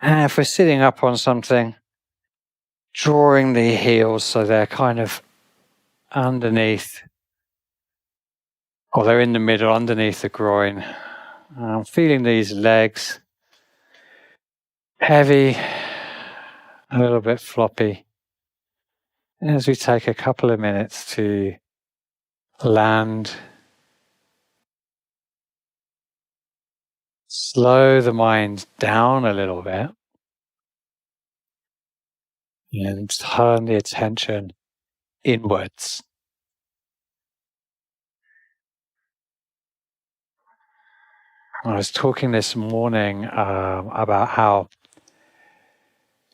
And if we're sitting up on something, drawing the heels so they're kind of underneath, or they're in the middle underneath the groin. Feeling these legs heavy, a little bit floppy. As we take a couple of minutes to land, slow the mind down a little bit, and turn the attention inwards. I was talking this morning about how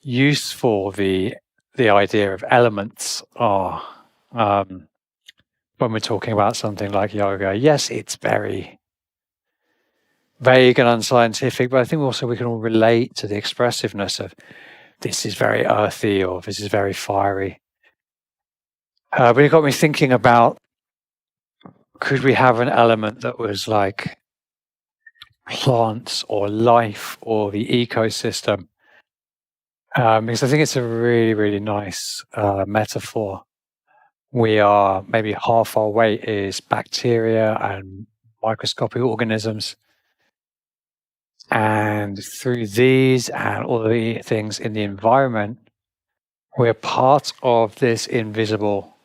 useful the idea of elements are when we're talking about something like yoga. Yes, it's very vague and unscientific, but I think also we can all relate to the expressiveness of this is very earthy or this is very fiery. But it got me thinking about, could we have an element that was like plants or life or the ecosystem? Because I think it's a really, really nice metaphor. We are maybe half our weight is bacteria and microscopic organisms. And through these and all the things in the environment, we're part of this invisible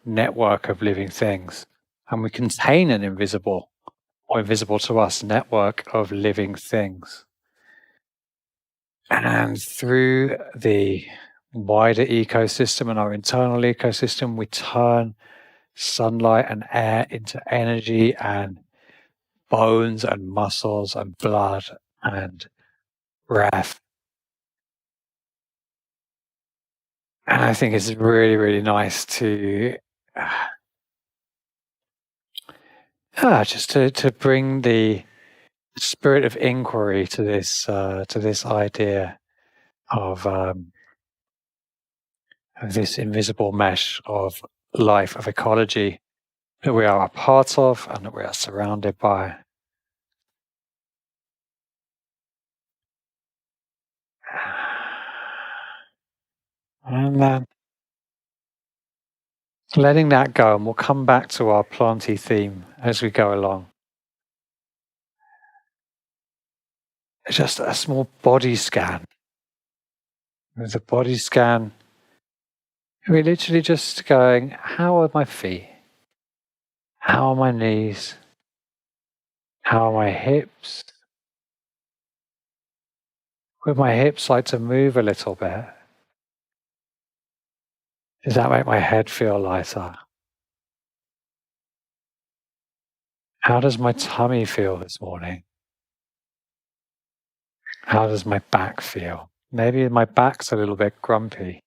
network of living things. And we contain an invisible or invisible to us network of living things. And through the wider ecosystem and our internal ecosystem, we turn sunlight and air into energy and bones and muscles and blood and breath. And I think it's really, really nice to just to bring the spirit of inquiry to this idea of this invisible mesh of life, of ecology that we are a part of and that we are surrounded by. And then letting that go, and we'll come back to our planty theme as we go along. Just a small body scan. With a body scan, we're literally just going, how are my feet? How are my knees? How are my hips? Would my hips like to move a little bit? Does that make my head feel lighter? How does my tummy feel this morning? How does my back feel? Maybe my back's a little bit grumpy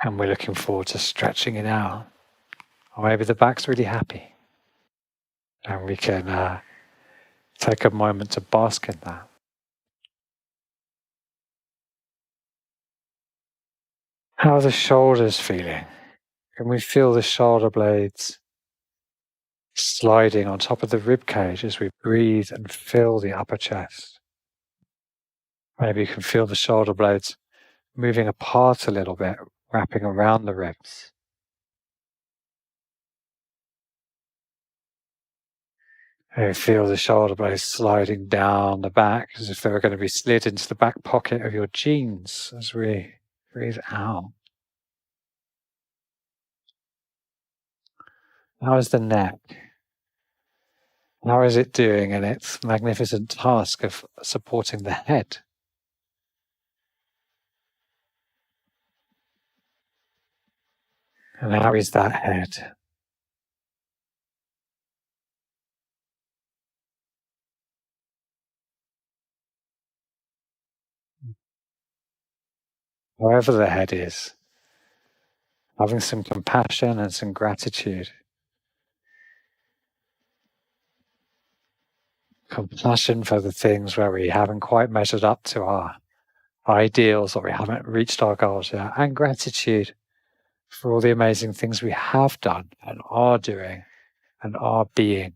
and we're looking forward to stretching it out. Or maybe the back's really happy and we can take a moment to bask in that. How are the shoulders feeling? Can we feel the shoulder blades sliding on top of the rib cage as we breathe and fill the upper chest? Maybe you can feel the shoulder blades moving apart a little bit, wrapping around the ribs. And feel the shoulder blades sliding down the back as if they were going to be slid into the back pocket of your jeans as we breathe out. How is the neck? How is it doing in its magnificent task of supporting the head? And how is that head? Wherever the head is, having some compassion and some gratitude. Compassion for the things where we haven't quite measured up to our ideals or we haven't reached our goals yet, and gratitude for all the amazing things we have done and are doing and are being.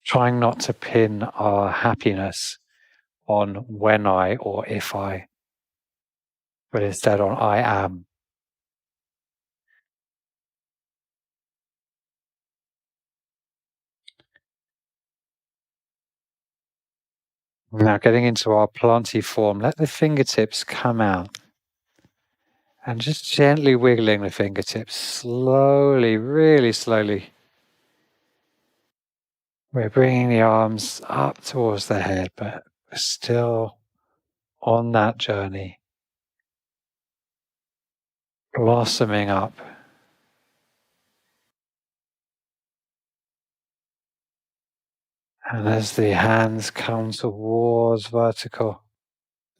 Trying not to pin our happiness on when I or if I, but instead on I am. Now getting into our planty form, let the fingertips come out and just gently wiggling the fingertips slowly, really slowly. We're bringing the arms up towards the head, but we're still on that journey, blossoming up. And as the hands come towards vertical,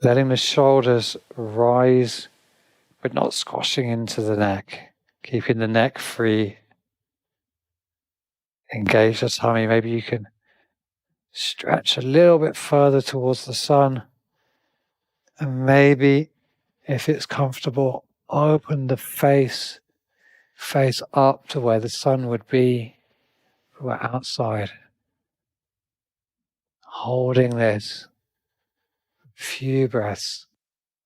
letting the shoulders rise, but not squashing into the neck, keeping the neck free. Engage the tummy. Maybe you can stretch a little bit further towards the sun. And maybe, if it's comfortable, open the face up to where the sun would be if we're outside. Holding this. Few breaths.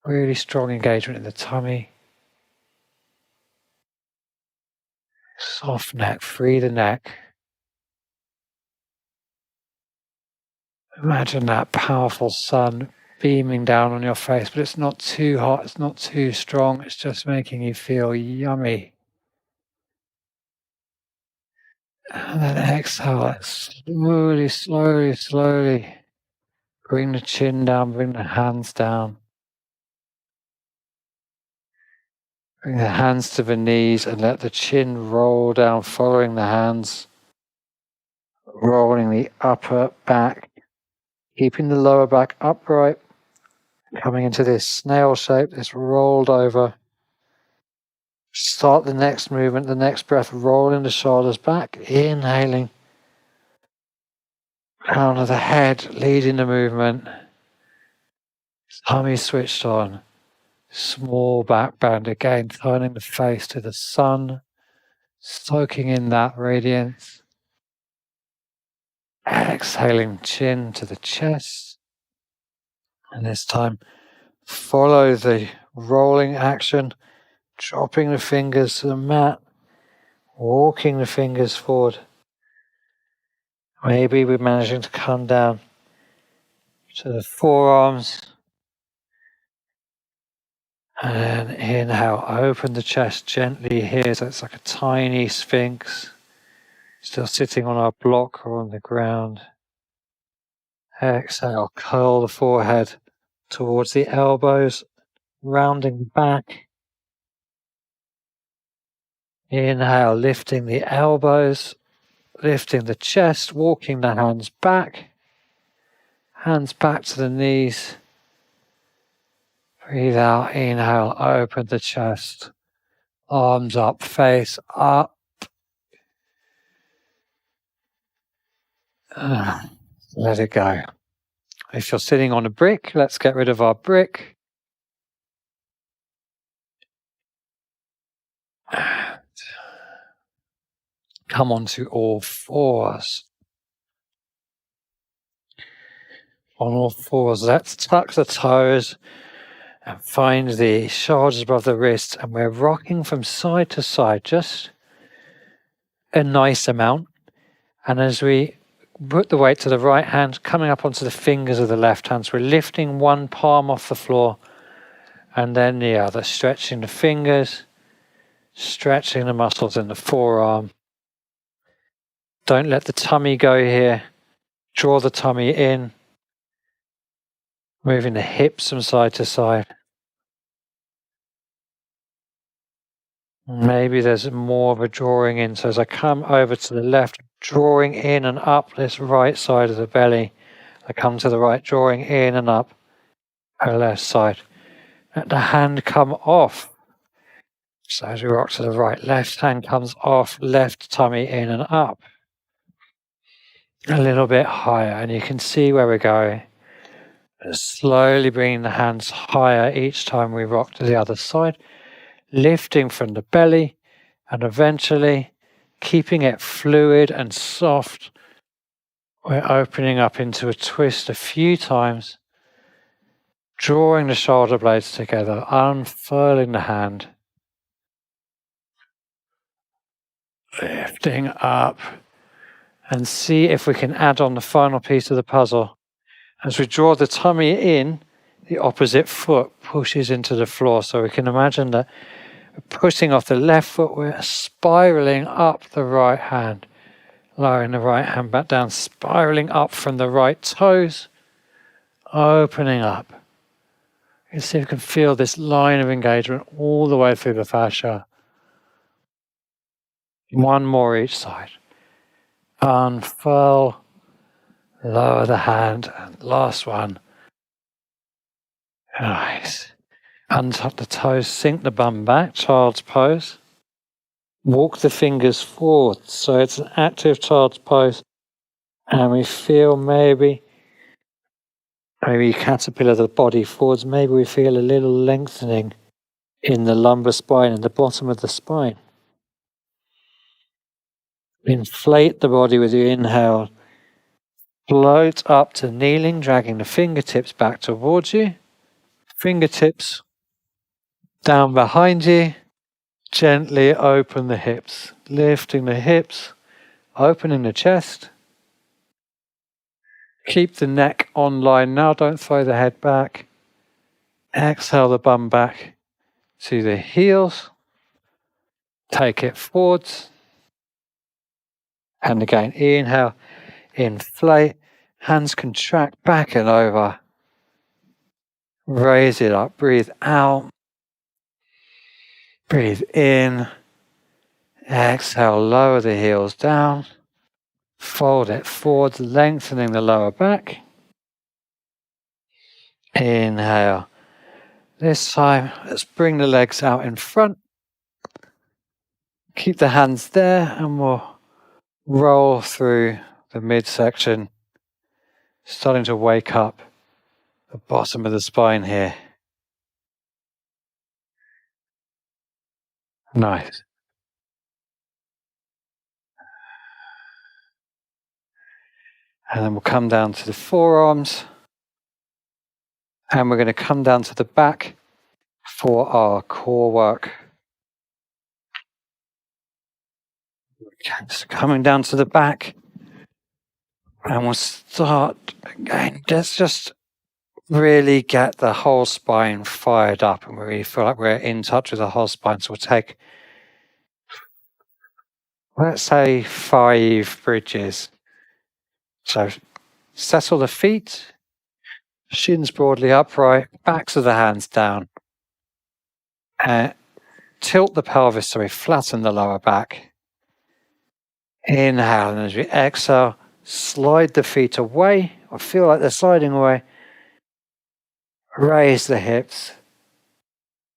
Really strong engagement in the tummy. Soft neck, free the neck. Imagine that powerful sun beaming down on your face, but it's not too hot, it's not too strong, it's just making you feel yummy. And then exhale, slowly, slowly, slowly. Bring the chin down, bring the hands down. Bring the hands to the knees and let the chin roll down, following the hands. Rolling the upper back, keeping the lower back upright. Coming into this snail shape, this rolled over. Start the next movement, the next breath, rolling the shoulders back, inhaling. Crown of the head, leading the movement. Tummy switched on. Small back bend again, turning the face to the sun, soaking in that radiance. Exhaling, chin to the chest. And this time, follow the rolling action, dropping the fingers to the mat, walking the fingers forward. Maybe we're managing to come down to the forearms. And then inhale, open the chest gently here, so it's like a tiny sphinx, still sitting on our block or on the ground. Exhale, curl the forehead towards the elbows, rounding back. Inhale, lifting the elbows, lifting the chest, walking the hands back to the knees. Breathe out, inhale, open the chest, arms up, face up. Let it go. If you're sitting on a brick, let's get rid of our brick. Come onto all fours. On all fours, let's tuck the toes and find the shoulders above the wrists, and we're rocking from side to side, just a nice amount. And as we put the weight to the right hand, coming up onto the fingers of the left hand, so we're lifting one palm off the floor and then the other, stretching the fingers, stretching the muscles in the forearm. Don't let the tummy go here. Draw the tummy in, moving the hips from side to side. Maybe there's more of a drawing in. So as I come over to the left, drawing in and up this right side of the belly. I come to the right, drawing in and up the left side. Let the hand come off. So as we rock to the right, left hand comes off, left tummy in and up. A little bit higher, and you can see where we're going. Slowly bringing the hands higher each time we rock to the other side, lifting from the belly, and eventually keeping it fluid and soft, We're opening up into a twist a few times, drawing the shoulder blades together, unfurling the hand, lifting up, and see if we can add on the final piece of the puzzle. As we draw the tummy in, the opposite foot pushes into the floor. So we can imagine that we're pushing off the left foot, we're spiraling up the right hand, lowering the right hand back down, spiraling up from the right toes, opening up. You see if you can feel this line of engagement all the way through the fascia. One more each side. Unfurl, lower the hand, and last one. Nice. Untuck the toes, sink the bum back, child's pose. Walk the fingers forward, so it's an active child's pose. And we feel maybe caterpillar the body forwards, maybe we feel a little lengthening in the lumbar spine and the bottom of the spine. Inflate the body with your inhale. Float up to kneeling, dragging the fingertips back towards you. Fingertips down behind you. Gently open the hips, lifting the hips, opening the chest. Keep the neck on line now, don't throw the head back. Exhale the bum back to the heels. Take it forwards. And again, inhale, inflate, hands contract back and over. Raise it up, breathe out. Breathe in. Exhale, lower the heels down. Fold it forwards, lengthening the lower back. Inhale. This time, let's bring the legs out in front. Keep the hands there and we'll roll through the midsection, starting to wake up the bottom of the spine here. Nice. And then we'll come down to the forearms. And we're going to come down to the back for our core work. Okay, so coming down to the back. And we'll start again. Let's just really get the whole spine fired up and we really feel like we're in touch with the whole spine. So we'll take, let's say, 5 bridges. So settle the feet, shins broadly upright, backs of the hands down. Tilt the pelvis so we flatten the lower back. Inhale, and as we exhale, slide the feet away or feel like they're sliding away. Raise the hips.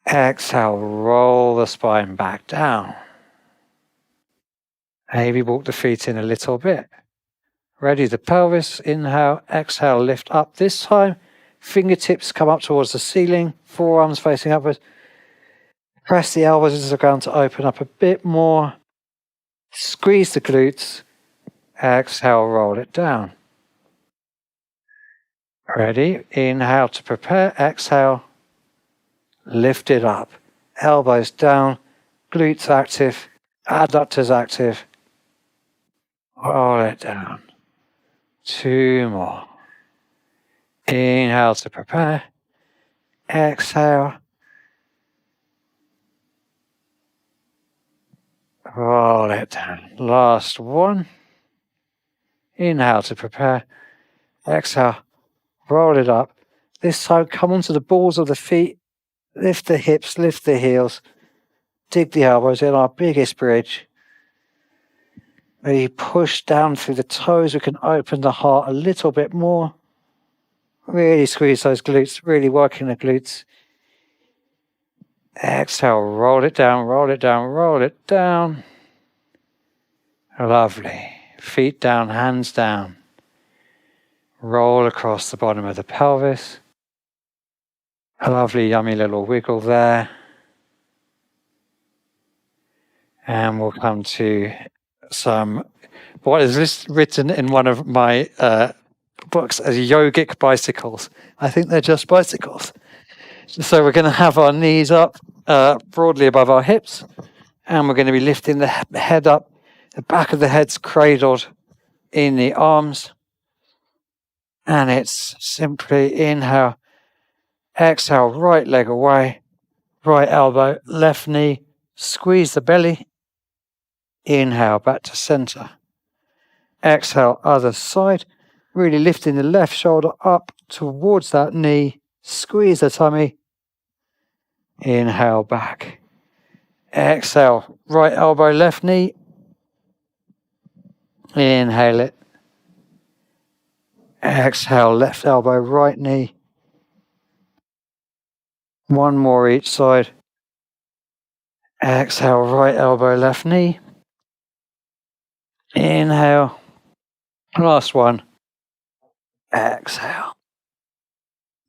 Exhale, roll the spine back down. Maybe walk the feet in a little bit. Ready the pelvis. Inhale, exhale, lift up. This time, fingertips come up towards the ceiling, forearms facing upwards. Press the elbows into the ground to open up a bit more. Squeeze the glutes. Exhale, roll it down. Ready? Inhale to prepare. Exhale. Lift it up. Elbows down. Glutes active. Adductors active. Roll it down. 2 more. Inhale to prepare. Exhale. Roll it down. Last one. Inhale to prepare. Exhale. Roll it up. This time come onto the balls of the feet. Lift the hips, lift the heels. Dig the elbows in our biggest bridge. Maybe push down through the toes. We can open the heart a little bit more. Really squeeze those glutes, really working the glutes. Exhale, roll it down, roll it down, roll it down. Lovely. Feet down, hands down. Roll across the bottom of the pelvis. A lovely, yummy little wiggle there. And we'll come to what is written in one of my books as yogic bicycles. I think they're just bicycles. So we're going to have our knees up broadly above our hips, and we're going to be lifting the head up. The back of the head's cradled in the arms, and it's simply inhale, exhale, right leg away, right elbow, left knee, squeeze the belly, inhale back to center, exhale other side, really lifting the left shoulder up towards that knee, squeeze the tummy, inhale back, exhale, right elbow, left knee, inhale it, exhale, left elbow, right knee, one more each side, exhale, right elbow, left knee, inhale, last one, exhale,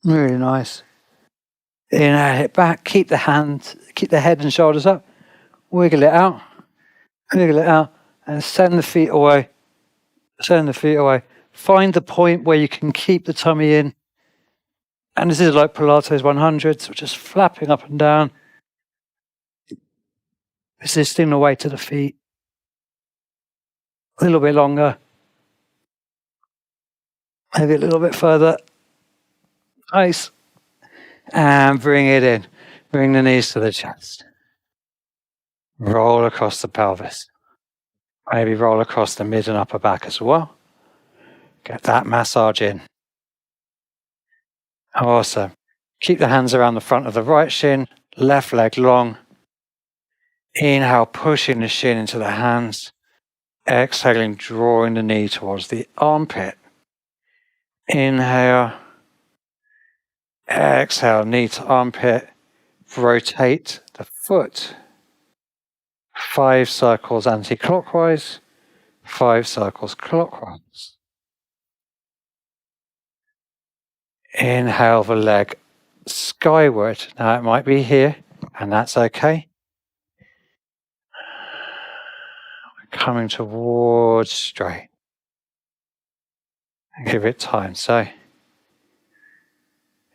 really nice, inhale it back, keep the head and shoulders up, wiggle it out, and send the feet away. Find the point where you can keep the tummy in. And this is like Pilates 100, so just flapping up and down, resisting the weight of the feet. A little bit longer. Maybe a little bit further. Nice. And bring it in. Bring the knees to the chest. Roll across the pelvis. Maybe roll across the mid and upper back as well. Get that massage in. Awesome. Keep the hands around the front of the right shin, left leg long. Inhale, pushing the shin into the hands. Exhaling, drawing the knee towards the armpit. Inhale. Exhale, knee to armpit. Rotate the foot. 5 circles anti-clockwise. 5 circles clockwise. Inhale the leg skyward. Now it might be here, and that's okay. Coming towards straight. And give it time. So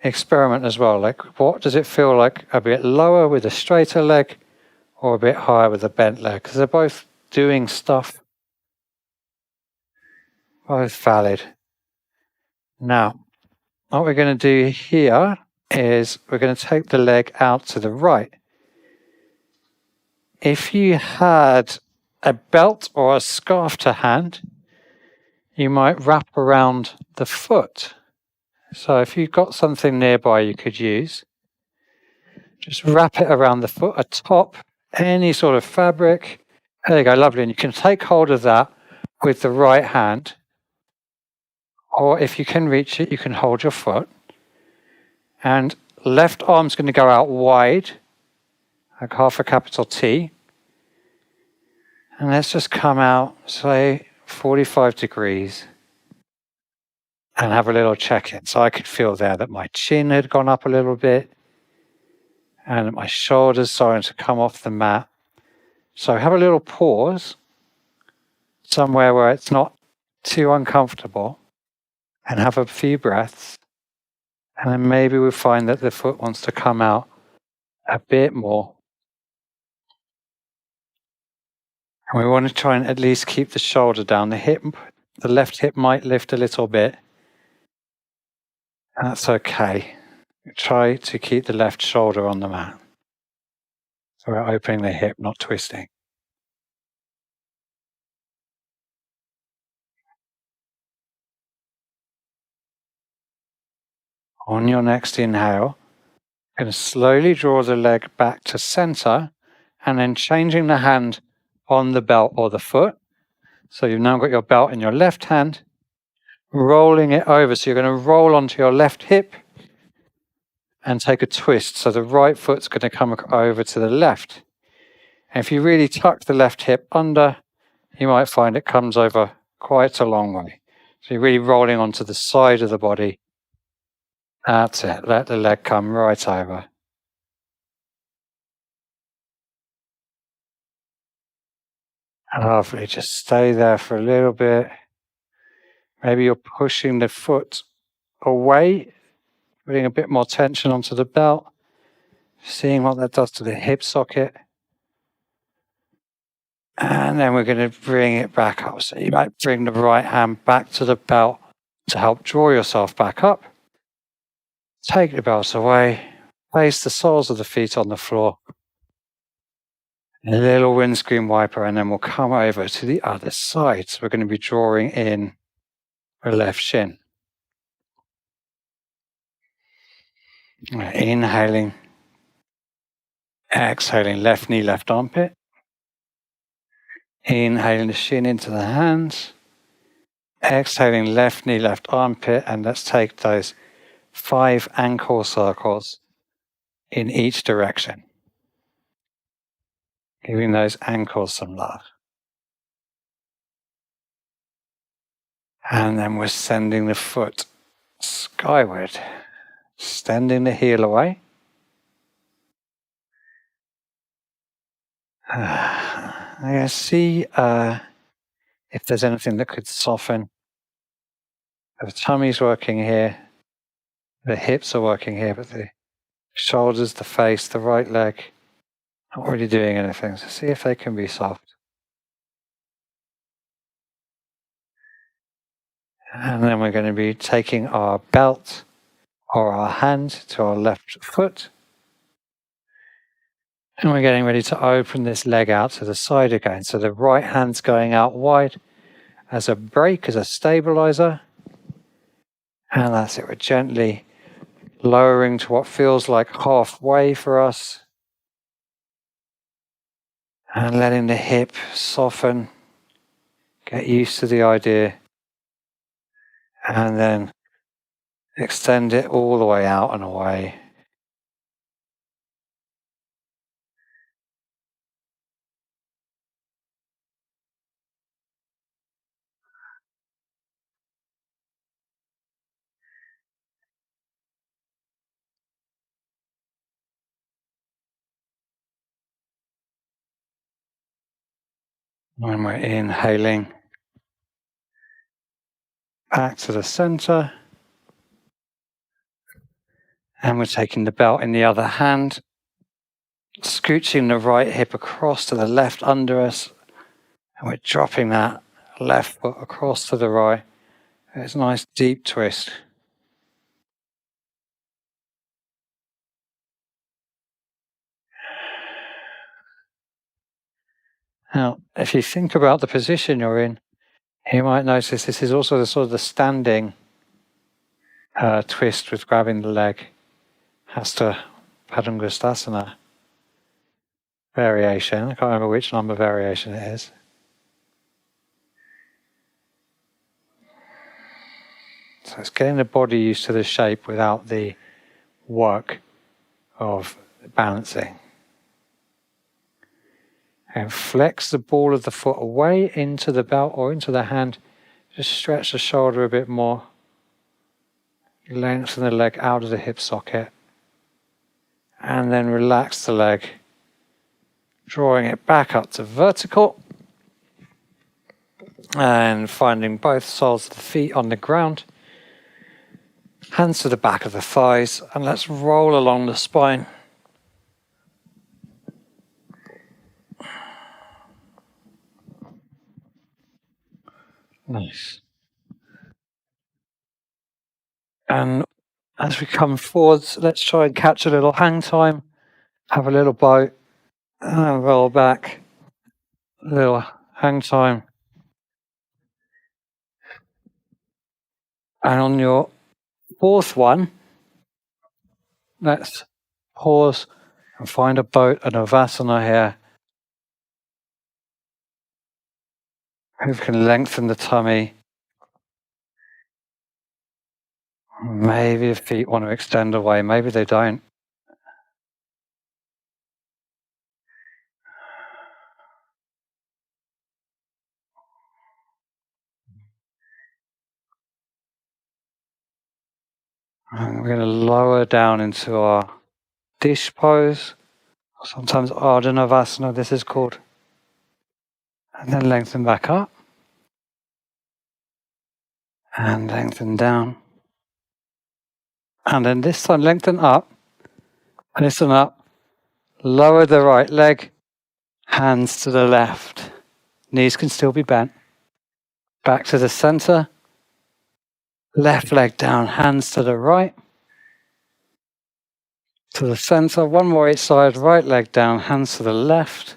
experiment as well. Like, what does it feel like a bit lower with a straighter leg or a bit higher with a bent leg? Because they're both doing stuff. Both valid. Now, what we're going to do here is we're going to take the leg out to the right. If you had a belt or a scarf to hand, you might wrap around the foot. So if you've got something nearby you could use, just wrap it around the foot, a top, any sort of fabric. There you go, lovely. And you can take hold of that with the right hand, or if you can reach it, you can hold your foot. And left arm's going to go out wide, like half a capital T. And let's just come out, say, 45 degrees. And have a little check-in. So I could feel there that my chin had gone up a little bit and that my shoulders starting to come off the mat. So have a little pause somewhere where it's not too uncomfortable and have a few breaths. And then maybe we'll find that the foot wants to come out a bit more. And we want to try and at least keep the shoulder down. The left hip might lift a little bit. That's okay. Try to keep the left shoulder on the mat. So we're opening the hip, not twisting. On your next inhale, you're going to slowly draw the leg back to center and then changing the hand on the belt or the foot. So you've now got your belt in your left hand, rolling it over. So you're going to roll onto your left hip and take a twist. So the right foot's going to come over to the left. And if you really tuck the left hip under, you might find it comes over quite a long way. So you're really rolling onto the side of the body. That's it. Let the leg come right over. Lovely. Just stay there for a little bit. Maybe you're pushing the foot away, putting a bit more tension onto the belt, seeing what that does to the hip socket. And then we're going to bring it back up. So you might bring the right hand back to the belt to help draw yourself back up. Take the belt away, place the soles of the feet on the floor, a little windscreen wiper, and then we'll come over to the other side. So we're going to be drawing in the left shin. Inhaling, exhaling, left knee, left armpit. Inhaling the shin into the hands. Exhaling, left knee, left armpit. And let's take those 5 ankle circles in each direction. Giving those ankles some love. And then we're sending the foot skyward, extending the heel away. I see if there's anything that could soften. The tummy's working here, the hips are working here, but the shoulders, the face, the right leg, not really doing anything. So see if they can be soft. And then we're going to be taking our belt or our hand to our left foot. And we're getting ready to open this leg out to the side again. So the right hand's going out wide as a brake, as a stabilizer. And that's it. We're gently lowering to what feels like halfway for us. And letting the hip soften. Get used to the idea. And then extend it all the way out and away. When we're inhaling, back to the center. And we're taking the belt in the other hand, scooching the right hip across to the left under us. And we're dropping that left foot across to the right. It's a nice deep twist. Now, if you think about the position you're in, you might notice this is also the sort of the standing twist with grabbing the leg. Hasta Padangusthasana variation. I can't remember which number variation it is. So it's getting the body used to the shape without the work of balancing. And flex the ball of the foot away into the belt or into the hand. Just stretch the shoulder a bit more. Lengthen the leg out of the hip socket. And then relax the leg, drawing it back up to vertical. And finding both soles of the feet on the ground. Hands to the back of the thighs. And let's roll along the spine. Nice. And as we come forwards, let's try and catch a little hang time, have a little boat, and roll back. A little hang time. And on your fourth one, let's pause and find a boat, an Avasana here. We can lengthen the tummy. Maybe the feet want to extend away, maybe they don't. And we're going to lower down into our dish pose, sometimes Ardha Navasana, this is called. And then lengthen back up. And lengthen down. And then this time lengthen up. Listen up. Lower the right leg. Hands to the left. Knees can still be bent. Back to the center. Left leg down. Hands to the right. To the center. One more each side. Right leg down. Hands to the left.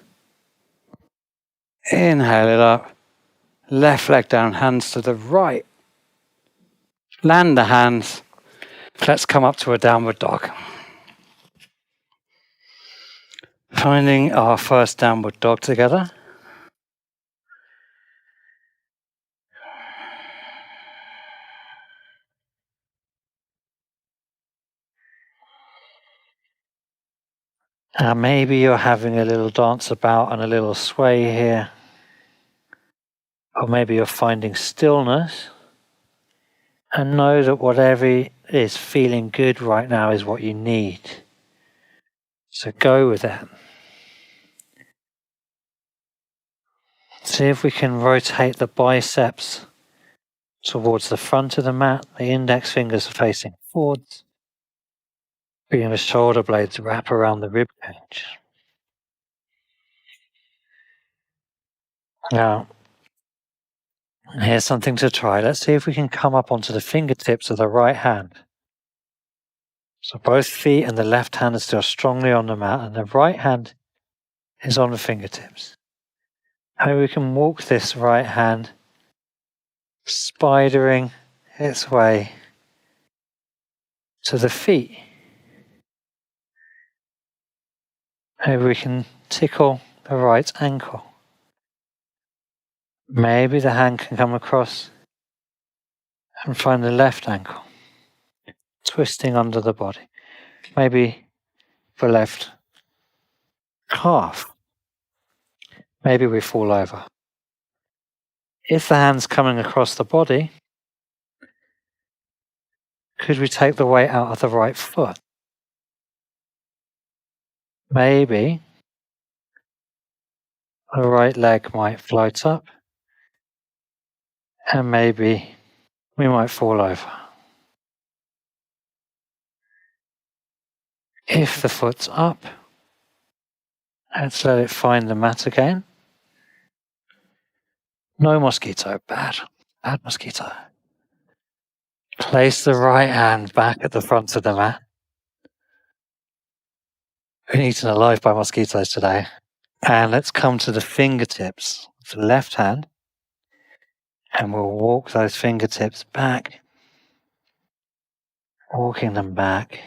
Inhale it up. Left leg down. Hands to the right. Land the hands. Let's come up to a downward dog. Finding our first downward dog together. Maybe you're having a little dance about and a little sway here. Or maybe you're finding stillness. And know that whatever is feeling good right now is what you need. So go with it. See if we can rotate the biceps towards the front of the mat. The index fingers are facing forwards. Feeling the shoulder blades wrap around the rib cage. Now, here's something to try. Let's see if we can come up onto the fingertips of the right hand. So both feet and the left hand are still strongly on the mat, and the right hand is on the fingertips. Maybe we can walk this right hand, spidering its way to the feet. Maybe we can tickle the right ankle. Maybe the hand can come across and find the left ankle, twisting under the body. Maybe the left calf. Maybe we fall over. If the hand's coming across the body, could we take the weight out of the right foot? Maybe the right leg might float up, and maybe we might fall over. If the foot's up, let's let it find the mat again. No mosquito, bad mosquito. Place the right hand back at the front of the mat. Been eaten alive by mosquitoes today. And let's come to the fingertips of the left hand. And we'll walk those fingertips back. Walking them back.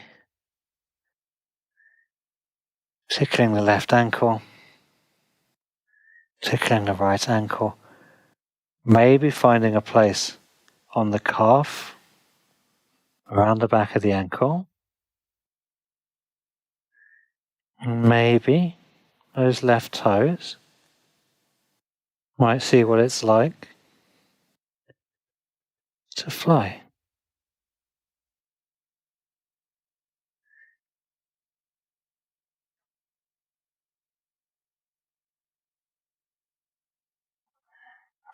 Tickling the left ankle. Tickling the right ankle. Maybe finding a place on the calf. Around the back of the ankle. Maybe those left toes. Might see what it's like to fly.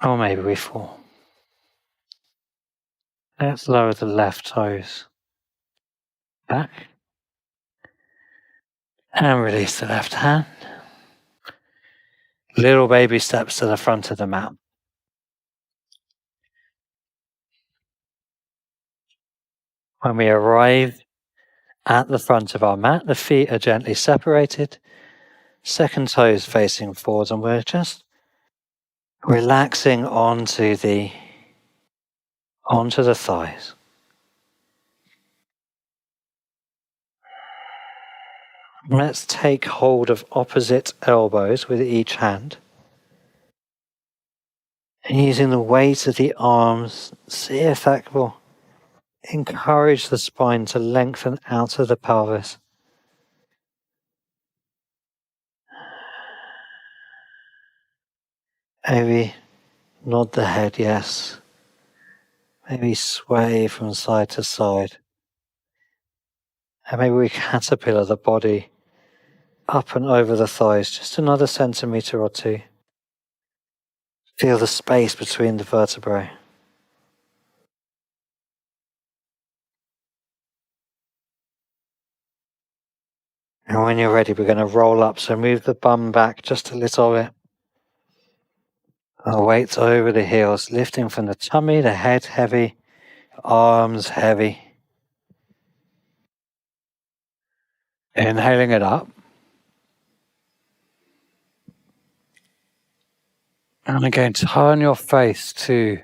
Or maybe we fall. Let's lower the left toes back. And release the left hand. Little baby steps to the front of the mat. When we arrive at the front of our mat, the feet are gently separated, second toes facing forwards, and we're just relaxing onto the thighs. Let's take hold of opposite elbows with each hand. And using the weight of the arms, see if that will encourage the spine to lengthen out of the pelvis. Maybe nod the head, yes. Maybe sway from side to side. And maybe we caterpillar the body up and over the thighs, just another centimetre or two. Feel the space between the vertebrae. And when you're ready, we're going to roll up. So move the bum back just a little bit. Our weights over the heels, lifting from the tummy, the head heavy, arms heavy. Inhaling it up. And again, turn your face to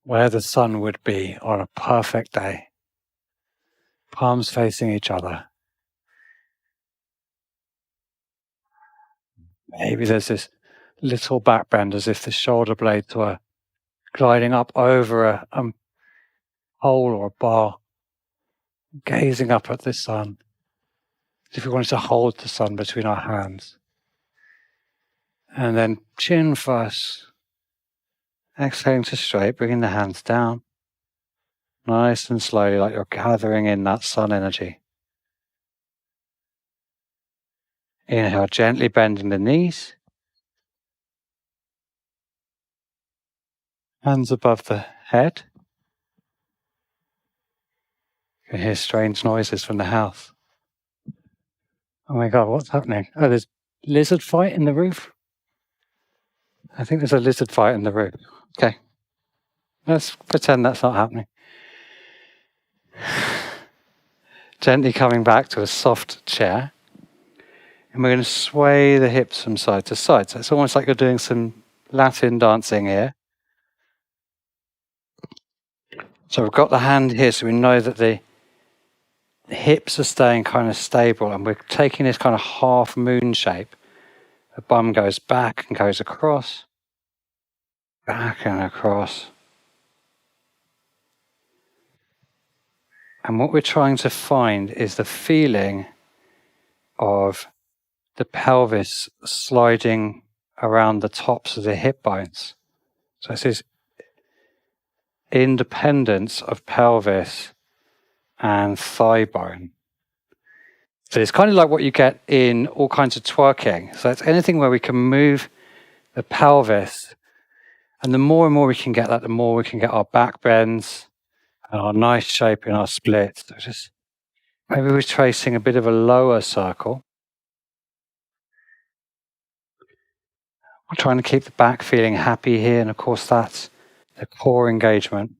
where the sun would be on a perfect day. Palms facing each other. Maybe there's this little back bend as if the shoulder blades were gliding up over a hole or a bar, gazing up at the sun, as if we wanted to hold the sun between our hands. And then chin first. Exhaling to straight, bringing the hands down. Nice and slowly, like you're gathering in that sun energy. Inhale, gently bending the knees. Hands above the head. You can hear strange noises from the house. Oh my God, what's happening? Oh, there's lizard fight in the roof? I think there's a lizard fight in the roof. Okay. Let's pretend that's not happening. Gently coming back to a soft chair. And we're going to sway the hips from side to side. So it's almost like you're doing some Latin dancing here. So we've got the hand here, so we know that the hips are staying kind of stable, and we're taking this kind of half moon shape. The bum goes back and goes across, back and across. And what we're trying to find is the feeling of the pelvis sliding around the tops of the hip bones. So this is independence of pelvis and thigh bone. So it's kind of like what you get in all kinds of twerking. So it's anything where we can move the pelvis, and the more and more we can get that, the more we can get our back bends and our nice shape in our splits. So just maybe we're tracing a bit of a lower circle. We're trying to keep the back feeling happy here, and of course that's the core engagement.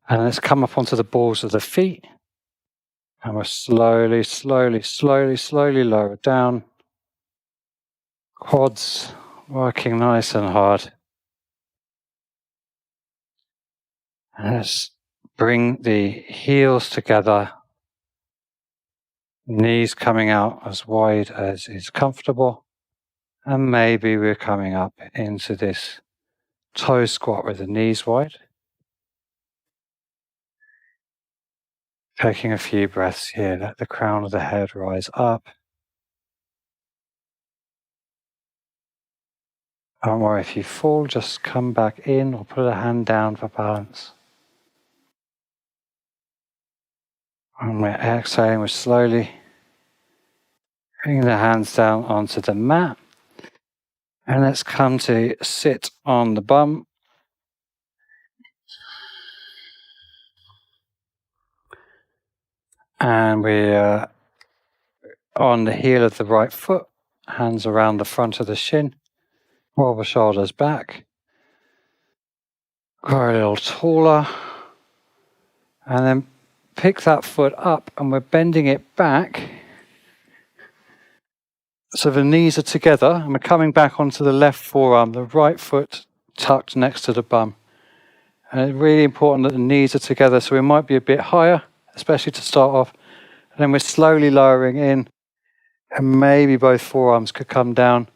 And let's come up onto the balls of the feet. And we're slowly, slowly, slowly, slowly lower down. Quads working nice and hard. And let's bring the heels together. Knees coming out as wide as is comfortable. And maybe we're coming up into this toe squat with the knees wide. Taking a few breaths here, let the crown of the head rise up. Don't worry if you fall, just come back in or put a hand down for balance. And we're exhaling, we're slowly bringing the hands down onto the mat. And let's come to sit on the bum. And we're on the heel of the right foot, hands around the front of the shin, roll the shoulders back, grow a little taller, and then pick that foot up, and we're bending it back so the knees are together, and we're coming back onto the left forearm, the right foot tucked next to the bum. And it's really important that the knees are together, so we might be a bit higher, especially to start off, and then we're slowly lowering in, and maybe both forearms could come down.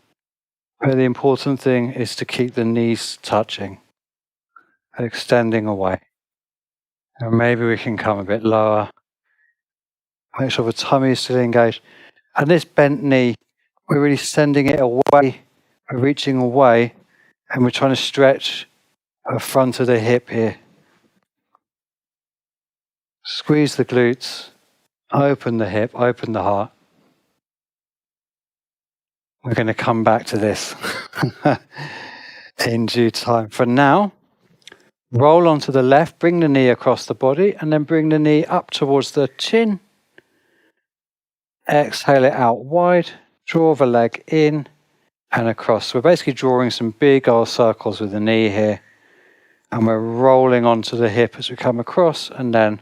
But the important thing is to keep the knees touching and extending away. And maybe we can come a bit lower. Make sure the tummy is still engaged. And this bent knee, we're really sending it away. We're reaching away, and we're trying to stretch the front of the hip here. Squeeze the glutes, open the hip, open the heart. We're going to come back to this in due time. For now, roll onto the left, bring the knee across the body, and then bring the knee up towards the chin. Exhale it out wide, draw the leg in and across. We're basically drawing some big old circles with the knee here, and we're rolling onto the hip as we come across, and then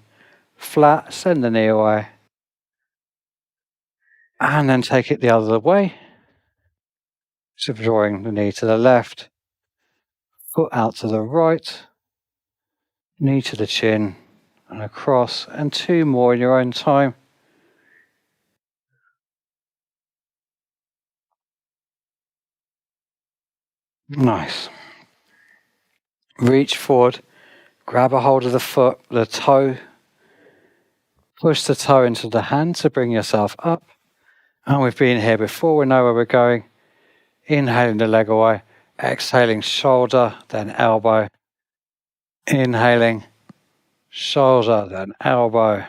flat, send the knee away, and then take it the other way. So drawing the knee to the left, foot out to the right, knee to the chin and across, and 2 more in your own time. Nice. Reach forward, grab a hold of the foot, the toe, push the toe into the hand to bring yourself up. And we've been here before, we know where we're going. Inhaling the leg away, exhaling shoulder, then elbow. Inhaling, shoulder, then elbow.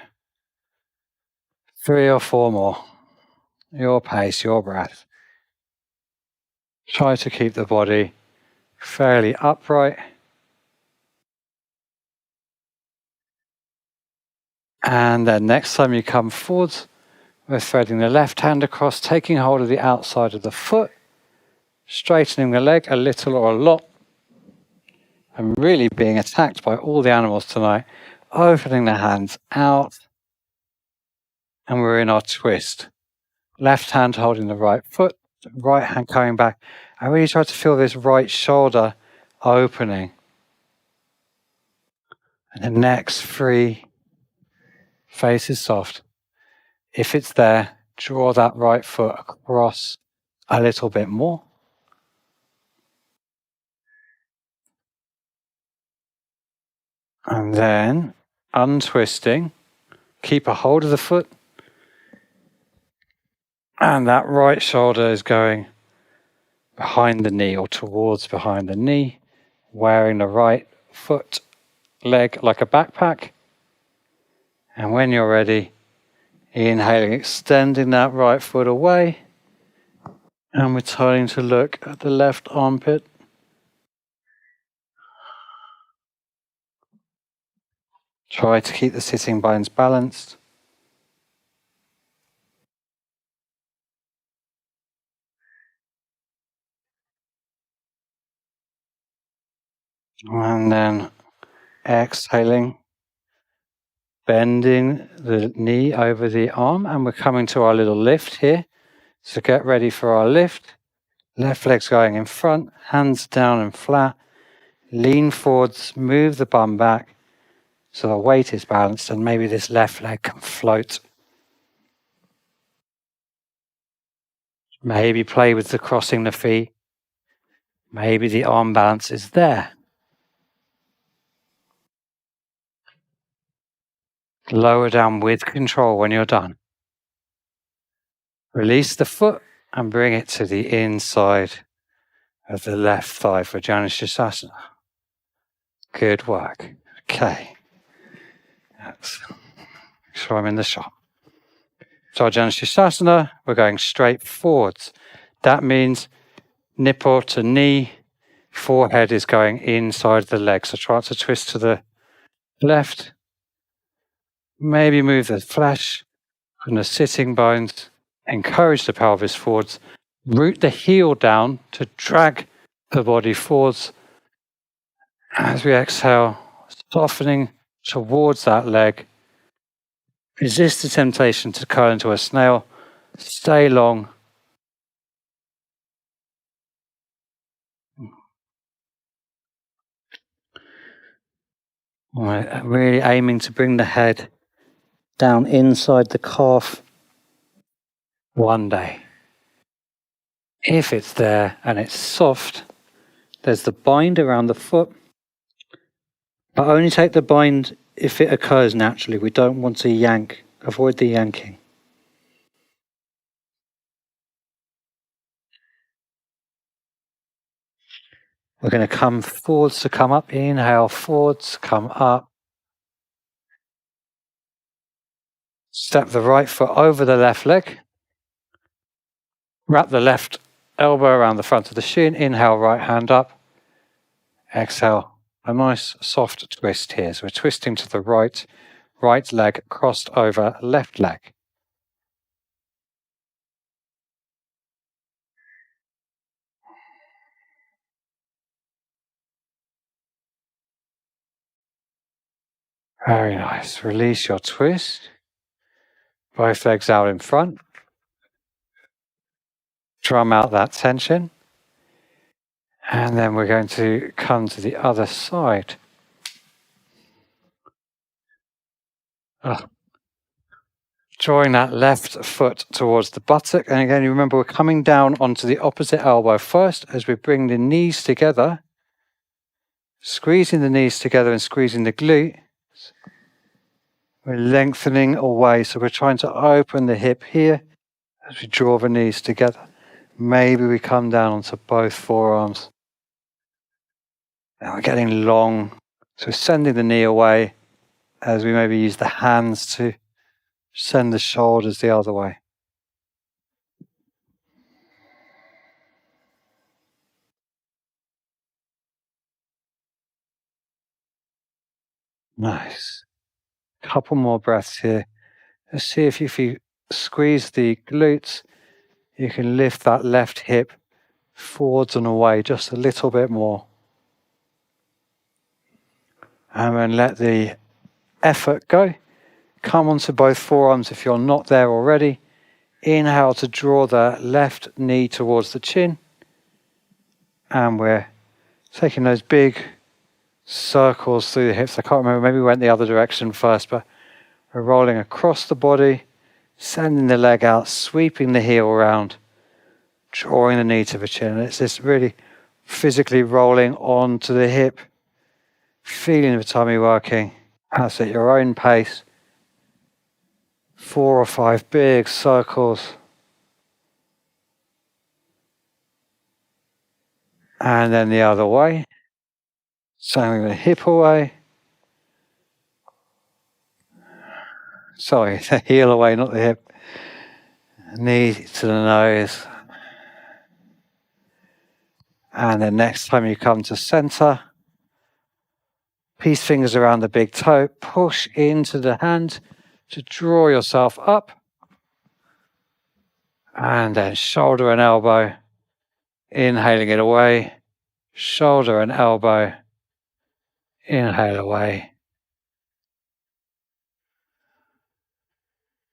3 or 4 more. Your pace, your breath. Try to keep the body fairly upright. And then next time you come forwards, we're threading the left hand across, taking hold of the outside of the foot, straightening the leg a little or a lot. I'm really being attacked by all the animals tonight. Opening the hands out. And we're in our twist. Left hand holding the right foot, right hand coming back. I really try to feel this right shoulder opening. And the neck's free. Face is soft. If it's there, draw that right foot across a little bit more. And then untwisting, keep a hold of the foot. And that right shoulder is going behind the knee or towards behind the knee, wearing the right foot, leg like a backpack. And when you're ready, inhaling, extending that right foot away. And we're turning to look at the left armpit. Try to keep the sitting bones balanced. And then exhaling, bending the knee over the arm, and we're coming to our little lift here. So get ready for our lift. Left leg's going in front, hands down and flat. Lean forwards, move the bum back so the weight is balanced, and maybe this left leg can float. Maybe play with the crossing the feet. Maybe the arm balance is there. Lower down with control when you're done. Release the foot and bring it to the inside of the left thigh for Vinyasa. Good work. Okay. That's so I'm in the shot. So Vinyasa, we're going straight forwards. That means nipple to knee, forehead is going inside the leg. So try to twist to the left. Maybe move the flesh from the sitting bones. Encourage the pelvis forwards. Root the heel down to drag the body forwards. As we exhale, softening towards that leg. Resist the temptation to curl into a snail. Stay long. Really aiming to bring the head down inside the calf one day. If it's there and it's soft, there's the bind around the foot. But only take the bind if it occurs naturally. We don't want to yank. Avoid the yanking. We're going to come forwards to come up. Inhale, forwards, come up. Step the right foot over the left leg. Wrap the left elbow around the front of the shin. Inhale, right hand up. Exhale, a nice soft twist here. So we're twisting to the right leg crossed over left leg. Very nice. Release your twist. Both legs out in front. Drum out that tension. And then we're going to come to the other side. Drawing that left foot towards the buttock. And again, you remember we're coming down onto the opposite elbow first as we bring the knees together. Squeezing the knees together and squeezing the glute. We're lengthening away. So we're trying to open the hip here as we draw the knees together. Maybe we come down onto both forearms. Now we're getting long. So we're sending the knee away as we maybe use the hands to send the shoulders the other way. Nice. Couple more breaths here. Let's see if you squeeze the glutes, you can lift that left hip forwards and away just a little bit more. And then let the effort go. Come onto both forearms if you're not there already. Inhale to draw the left knee towards the chin. And we're taking those big circles through the hips. I can't remember, maybe we went the other direction first, but we're rolling across the body, sending the leg out, sweeping the heel around, drawing the knee to the chin. And it's this really physically rolling onto the hip, feeling the tummy working. That's at your own pace. 4 or 5 big circles. And then the other way. Sending the hip away. Sorry, the heel away, not the hip. Knee to the nose. And then next time you come to center, peace fingers around the big toe, push into the hand to draw yourself up. And then shoulder and elbow, inhaling it away. Shoulder and elbow, inhale away.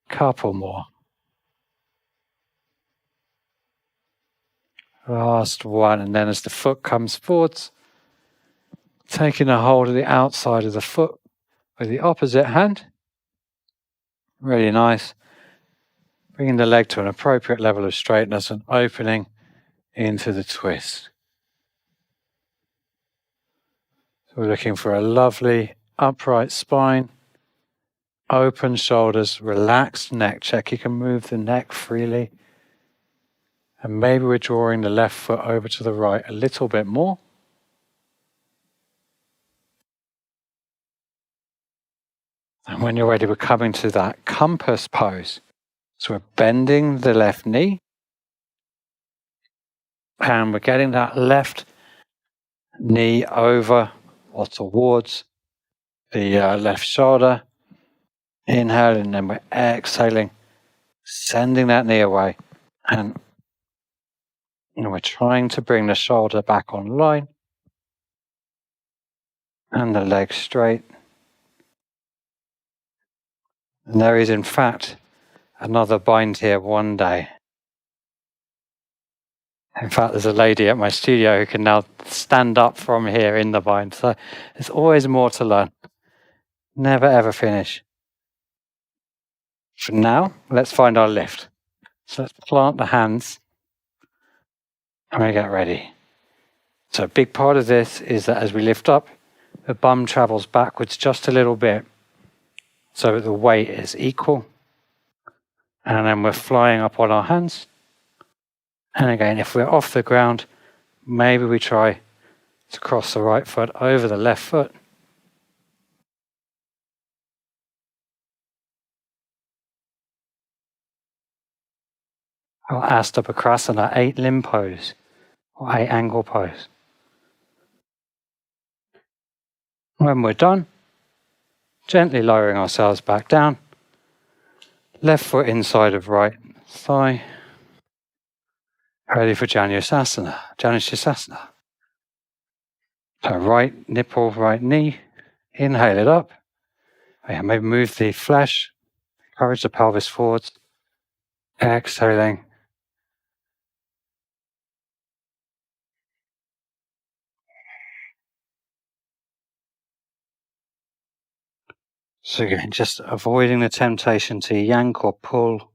Couple more. Last one, and then as the foot comes forwards, taking a hold of the outside of the foot with the opposite hand. Really nice. Bringing the leg to an appropriate level of straightness and opening into the twist. So we're looking for a lovely upright spine, open shoulders, relaxed neck. Check you can move the neck freely. And maybe we're drawing the left foot over to the right a little bit more. And when you're ready, we're coming to that compass pose. So we're bending the left knee. And we're getting that left knee over or towards the left shoulder. Inhaling, and then we're exhaling, sending that knee away. And we're trying to bring the shoulder back online. And the leg straight. And there is, in fact, another bind here one day. In fact, there's a lady at my studio who can now stand up from here in the bind. So there's always more to learn. Never ever finish. For now, let's find our lift. So let's plant the hands and we get ready. So a big part of this is that as we lift up, the bum travels backwards just a little bit so that the weight is equal. And then we're flying up on our hands. And again, if we're off the ground, maybe we try to cross the right foot over the left foot. or Astapacrasana, 8 limb pose, or 8 ankle pose. When we're done, gently lowering ourselves back down, left foot inside of right thigh, ready for Janushasana. So right nipple, right knee, inhale it up. Maybe move the flesh, encourage the pelvis forwards, exhaling. So again, just avoiding the temptation to yank or pull.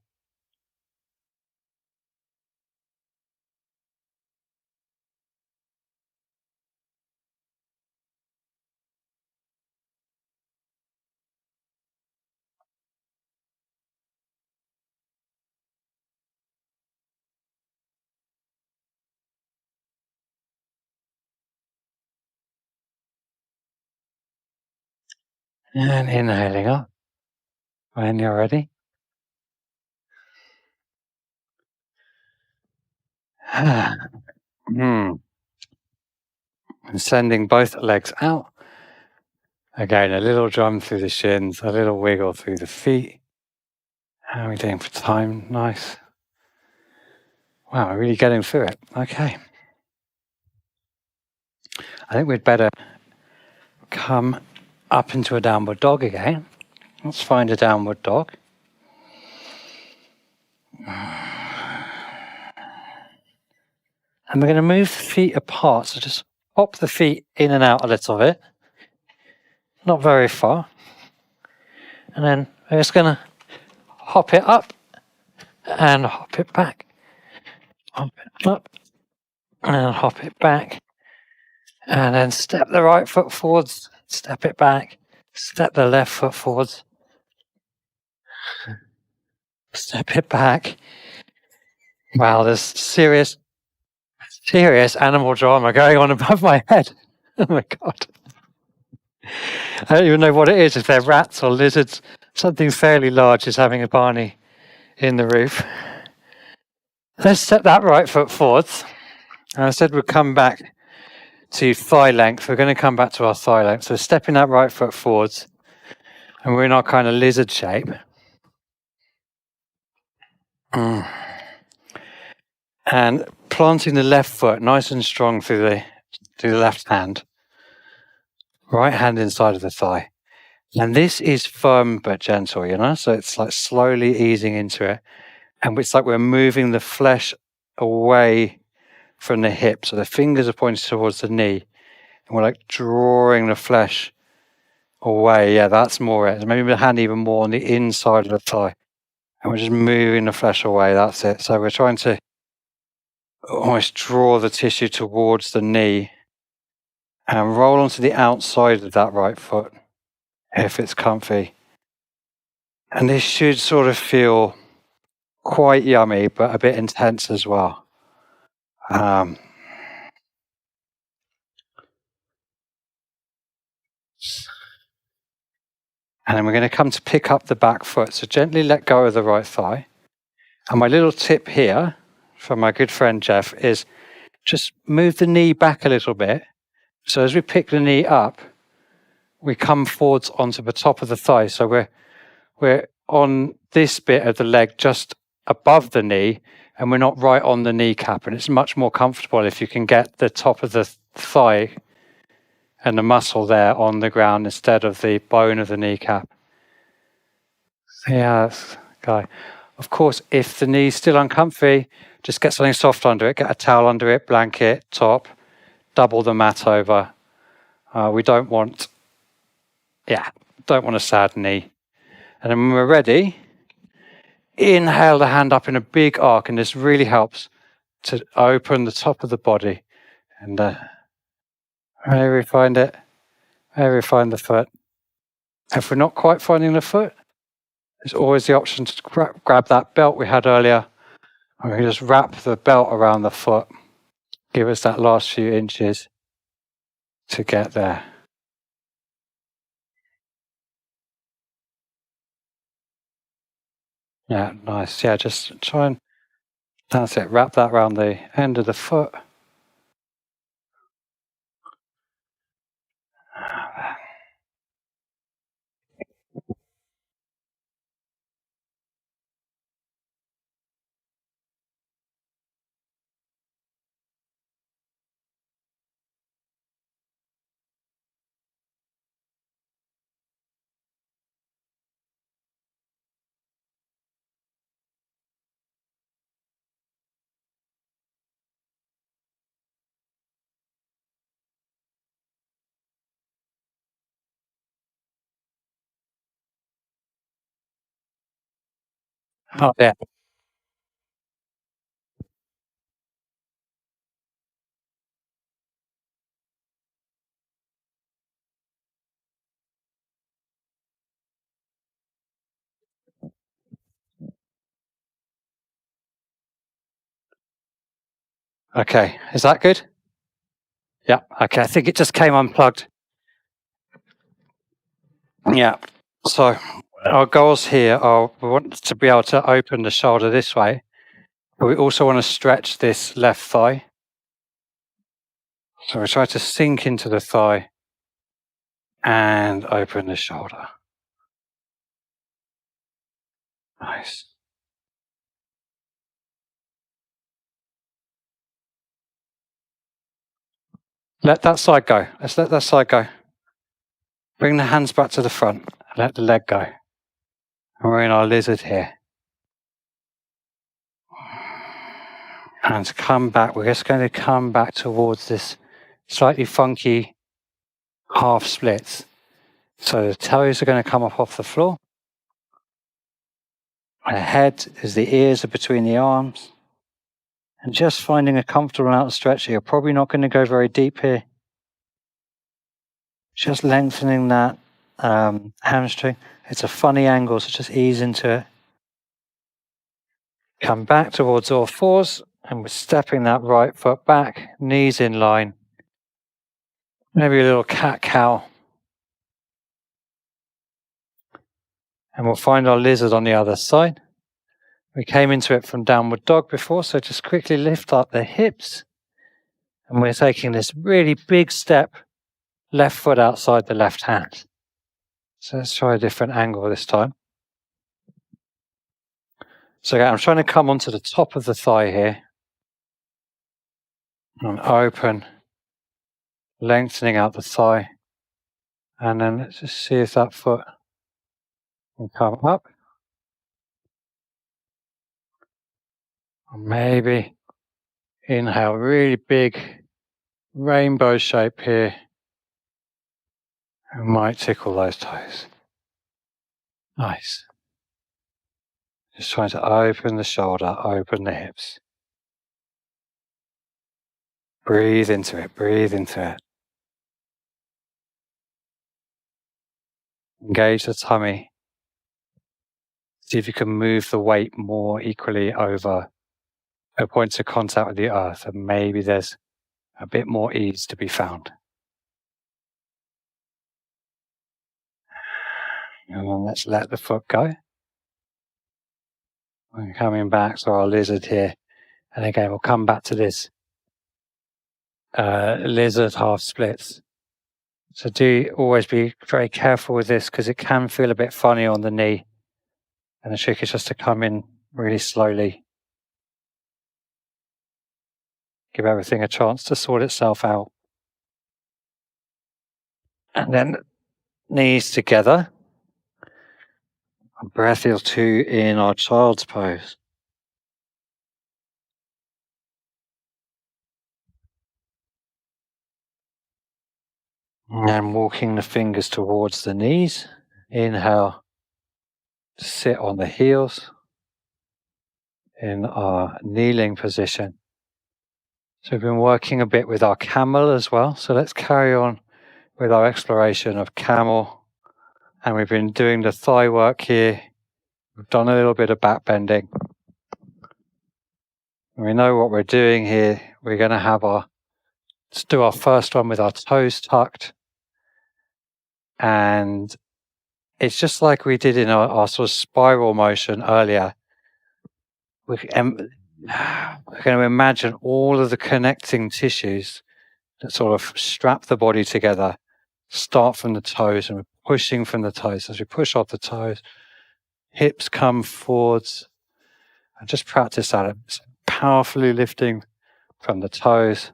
And inhaling up when you're ready. And sending both legs out. Again, a little drum through the shins, a little wiggle through the feet. How are we doing for time? Nice. Wow, we're really getting through it. Okay. I think we'd better come up into a downward dog again. Let's find a downward dog. And we're going to move the feet apart. So just pop the feet in and out a little bit. Not very far. And then we're just going to hop it up and hop it back. Hop it up and hop it back. And then step the right foot forwards, step it back, step the left foot forwards, step it back. Wow, there's serious animal drama going on above my head. Oh my God. I don't even know what it is, if they're rats or lizards. Something fairly large is having a party in the roof. Let's step that right foot forwards. And I said we'd come back to thigh length. We're going to come back to our thigh length. So stepping that right foot forwards. And we're in our kind of lizard shape. And planting the left foot nice and strong through the left hand. Right hand inside of the thigh. And this is firm but gentle, you know? So it's like slowly easing into it. And it's like we're moving the flesh away from the hip. So the fingers are pointing towards the knee. And we're like drawing the flesh away. Yeah, that's more it. Maybe the hand even more on the inside of the thigh. And we're just moving the flesh away. That's it. So we're trying to almost draw the tissue towards the knee and roll onto the outside of that right foot if it's comfy. And this should sort of feel quite yummy, but a bit intense as well. And then we're going to come to pick up the back foot. So gently let go of the right thigh. And my little tip here from my good friend Jeff is just move the knee back a little bit. So as we pick the knee up, we come forwards onto the top of the thigh. So we're on this bit of the leg just above the knee, and we're not right on the kneecap. And it's much more comfortable if you can get the top of the thigh and the muscle there on the ground instead of the bone of the kneecap. Yeah, okay. Of course, if the knee's still uncomfy, just get something soft under it. Get a towel under it, blanket, top, double the mat over. We don't want a sad knee. And then when we're ready, inhale the hand up in a big arc, and this really helps to open the top of the body. And wherever we find it, wherever we find the foot. If we're not quite finding the foot, there's always the option to grab that belt we had earlier, and we can just wrap the belt around the foot. Give us that last few inches to get there. Yeah, nice. Yeah, just try and That's it. Wrap that around the end of the foot. Oh, yeah. Okay. Is that good? Yeah. Okay. I think it just came unplugged. Yeah. So our goals here are we want to be able to open the shoulder this way, but we also want to stretch this left thigh. So we try to sink into the thigh and open the shoulder. Nice. Let that side go. Let's let that side go. Bring the hands back to the front and let the leg go. And we're in our lizard here. And to come back, we're just going to come back towards this slightly funky half splits. So the toes are going to come up off the floor. The head is the ears are between the arms. And just finding a comfortable amount of stretch. You're probably not going to go very deep here. Just lengthening that hamstring. It's a funny angle, so just ease into it. Come back towards all fours, and we're stepping that right foot back, knees in line. Maybe a little cat-cow. And we'll find our lizard on the other side. We came into it from downward dog before, so just quickly lift up the hips. And we're taking this really big step, left foot outside the left hand. So let's try a different angle this time. So I'm trying to come onto the top of the thigh here. And open, lengthening out the thigh. And then let's just see if that foot can come up. Or maybe inhale, really big rainbow shape here. We might tickle those toes. Nice. Just trying to open the shoulder, open the hips. Breathe into it, breathe into it. Engage the tummy. See if you can move the weight more equally over the points of contact with the earth, and maybe there's a bit more ease to be found. And then let's let the foot go. We're coming back to our lizard here. And again, we'll come back to this lizard half splits. So do always be very careful with this because it can feel a bit funny on the knee. And the trick is just to come in really slowly. Give everything a chance to sort itself out. And then knees together. A breath or two in our child's pose. And walking the fingers towards the knees. Inhale, sit on the heels in our kneeling position. So we've been working a bit with our camel as well. So let's carry on with our exploration of camel. And we've been doing the thigh work here. We've done a little bit of back bending. We know what we're doing here. We're going to let's do our first one with our toes tucked. And it's just like we did in our sort of spiral motion earlier. We're going to imagine all of the connecting tissues that sort of strap the body together. Start from the toes, and we're pushing from the toes. As we push off the toes, hips come forwards, and just practice that. It's powerfully lifting from the toes.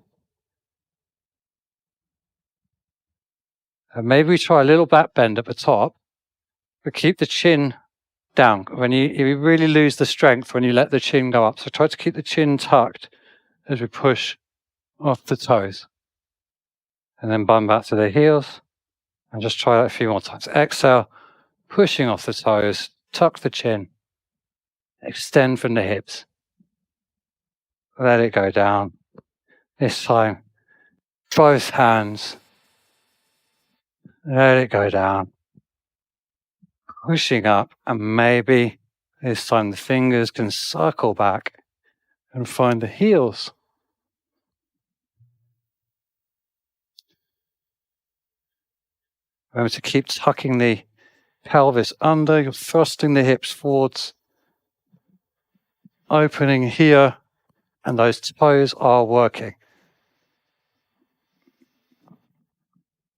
And maybe we try a little back bend at the top, but keep the chin down. When you really lose the strength when you let the chin go up. So try to keep the chin tucked as we push off the toes. And then bum back to the heels. And just try that a few more times. Exhale, pushing off the toes, tuck the chin, extend from the hips. Let it go down. This time, both hands. Let it go down. Pushing up, and maybe this time the fingers can circle back and find the heels. Remember to keep tucking the pelvis under, you're thrusting the hips forwards, opening here, and those toes are working.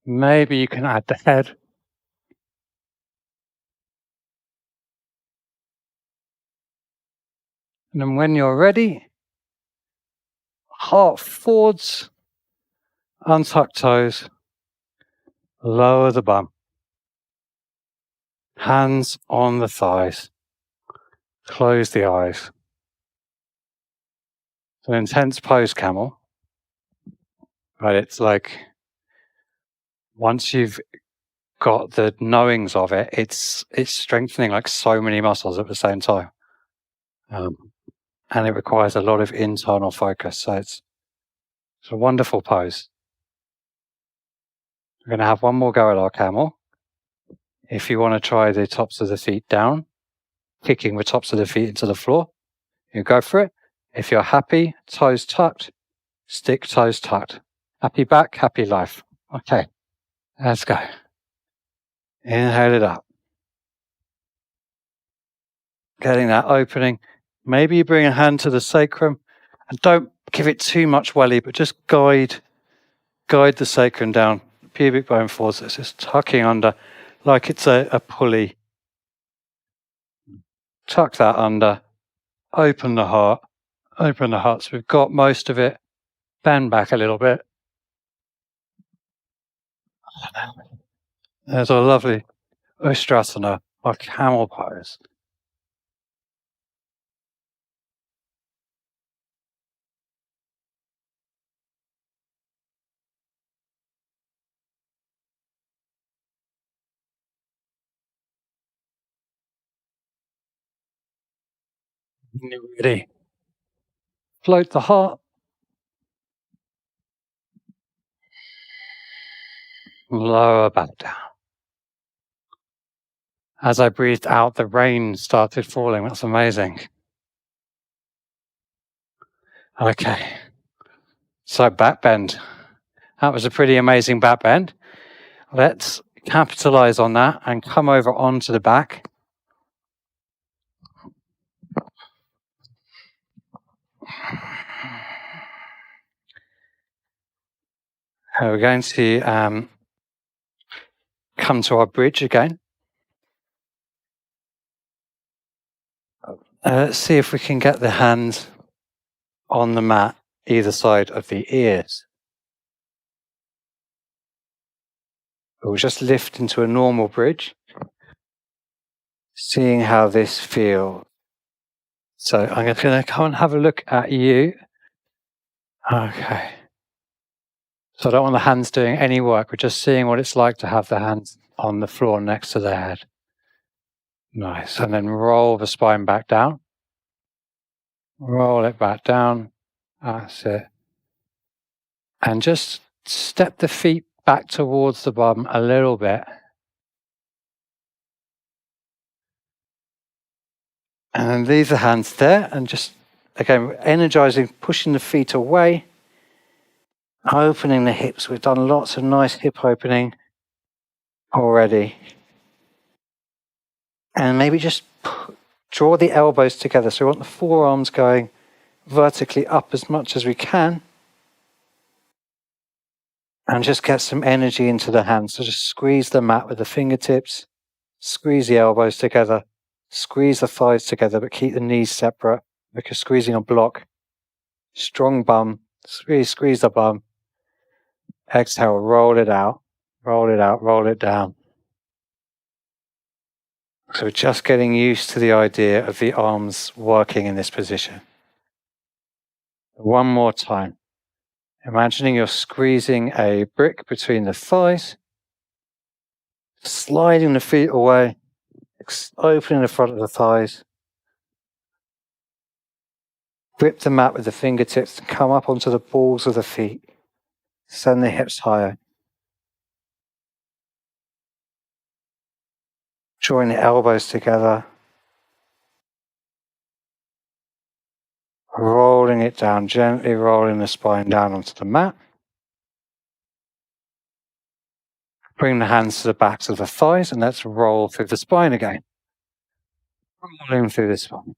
Maybe you can add the head. And then when you're ready, heart forwards, untuck toes, lower the bum. Hands on the thighs. Close the eyes. It's an intense pose, camel. But it's like, once you've got the knowings of it, it's strengthening like so many muscles at the same time. And it requires a lot of internal focus. So it's a wonderful pose. We're going to have one more go at our camel. If you want to try the tops of the feet down, kicking the tops of the feet into the floor, you go for it. If you're happy, toes tucked, stick toes tucked. Happy back, happy life. Okay, let's go. Inhale it up. Getting that opening. Maybe you bring a hand to the sacrum, and don't give it too much welly, but just guide the sacrum down, pubic bone forwards. It's just tucking under like it's a pulley. Tuck that under, open the heart. So we've got most of it. Bend back a little bit. There's a lovely Ustrasana, or camel pose. Ready. Float the heart. Lower back down. As I breathed out, the rain started falling. That's amazing. Okay. So back bend. That was a pretty amazing back bend. Let's capitalize on that and come over onto the back. We're going to come to our bridge again. Let's see if we can get the hands on the mat either side of the ears. We'll just lift into a normal bridge, seeing how this feels. So I'm just going to come and have a look at you. Okay. So I don't want the hands doing any work. We're just seeing what it's like to have the hands on the floor next to the head. Nice. And then roll the spine back down. Roll it back down. That's it. And just step the feet back towards the bum a little bit. And leave the hands there. And just, again, energizing, pushing the feet away. Opening the hips. We've done lots of nice hip opening already. And maybe just draw the elbows together. So we want the forearms going vertically up as much as we can. And just get some energy into the hands. So just squeeze the mat with the fingertips, squeeze the elbows together, squeeze the thighs together, but keep the knees separate like you're squeezing a block. Strong bum, squeeze the bum. Exhale, roll it out, roll it out, roll it down. So just getting used to the idea of the arms working in this position. One more time. Imagining you're squeezing a brick between the thighs, sliding the feet away, opening the front of the thighs. Grip the mat with the fingertips and come up onto the balls of the feet. Send the hips higher. Drawing the elbows together. Rolling it down, gently rolling the spine down onto the mat. Bring the hands to the backs of the thighs and let's roll through the spine again. Rolling through the spine.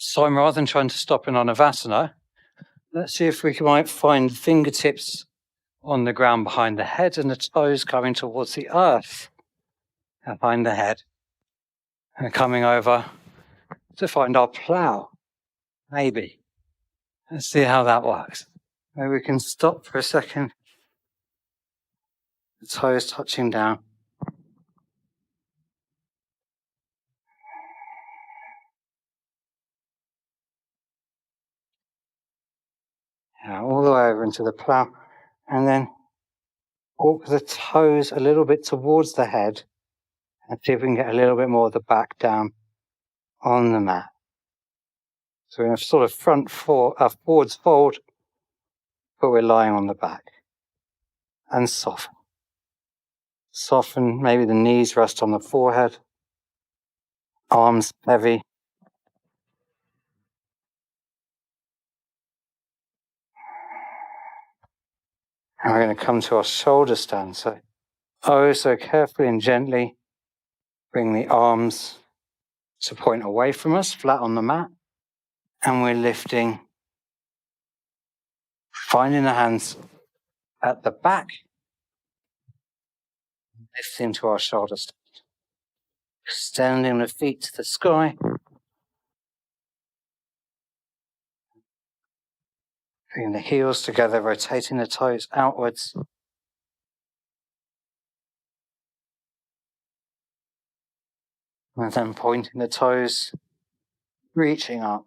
So rather than trying to stop in Anavasana, let's see if we might find fingertips on the ground behind the head and the toes coming towards the earth behind the head. And coming over to find our plow, maybe. Let's see how that works. Maybe we can stop for a second. The toes touching down. Yeah, all the way over into the plow. And then walk the toes a little bit towards the head and see if we can get a little bit more of the back down on the mat. So we're in a sort of forwards fold, but we're lying on the back. And soften. Soften, maybe the knees rest on the forehead. Arms heavy. And we're going to come to our shoulder stand. So, so carefully and gently bring the arms to point away from us, flat on the mat. And we're lifting, finding the hands at the back, lifting to our shoulder stand. Extending the feet to the sky. Bringing the heels together, rotating the toes outwards. And then pointing the toes, reaching up.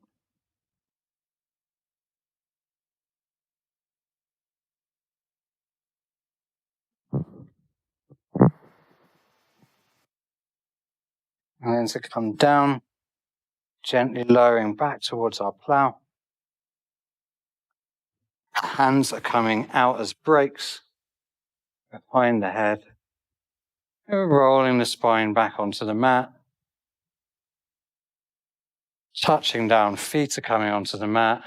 And then to come down, gently lowering back towards our plow. Hands are coming out as brakes behind the head. And we're rolling the spine back onto the mat. Touching down, feet are coming onto the mat.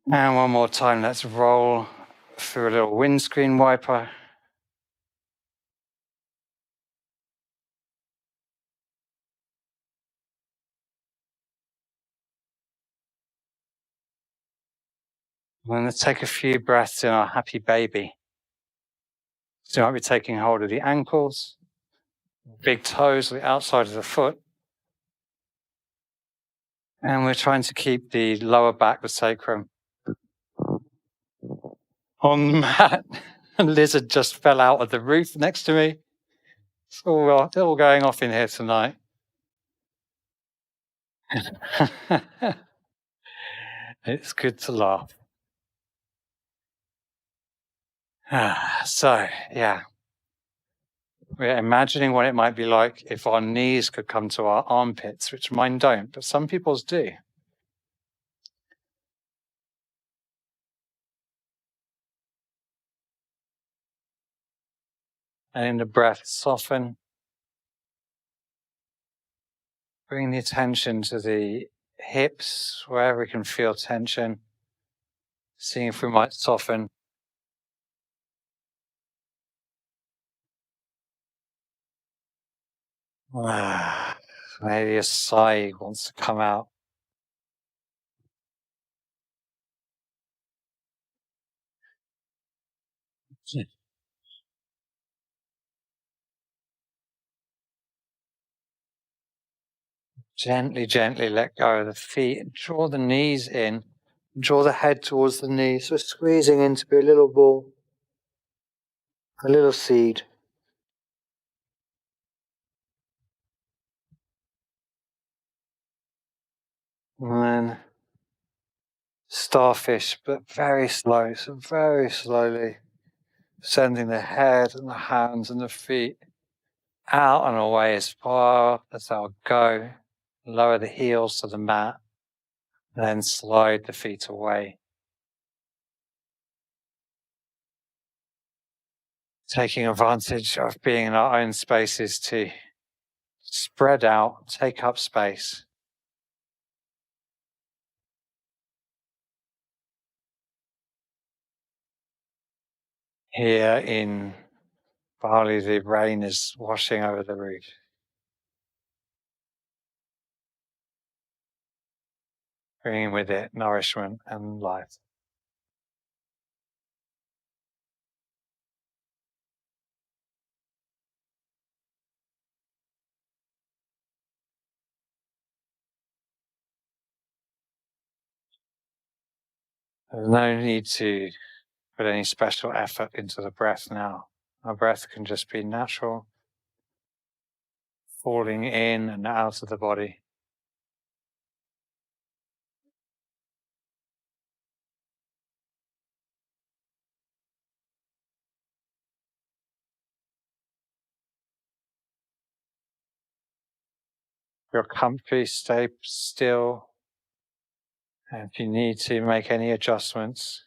And one more time, let's roll through a little windscreen wiper. And then let's take a few breaths in our happy baby. So you might be taking hold of the ankles, big toes, the outside of the foot. And we're trying to keep the lower back, the sacrum, on the mat. A lizard just fell out of the roof next to me. It's all going off in here tonight. It's good to laugh. So, yeah. We're imagining what it might be like if our knees could come to our armpits, which mine don't, but some people's do. And in the breath, soften. Bring the attention to the hips, wherever we can feel tension. Seeing if we might soften. Maybe a sigh wants to come out. Gently, gently let go of the feet and draw the knees in. Draw the head towards the knees. So squeezing in to be a little ball, a little seed. And then starfish, but very slow. So very slowly sending the head and the hands and the feet out and away as far as they'll go. Lower the heels to the mat. Then slide the feet away. Taking advantage of being in our own spaces to spread out, take up space. Here in Bali, the rain is washing over the roof, bringing with it nourishment and life. There's no need to put any special effort into the breath now. Our breath can just be natural, falling in and out of the body. If you're comfy, stay still. And if you need to make any adjustments,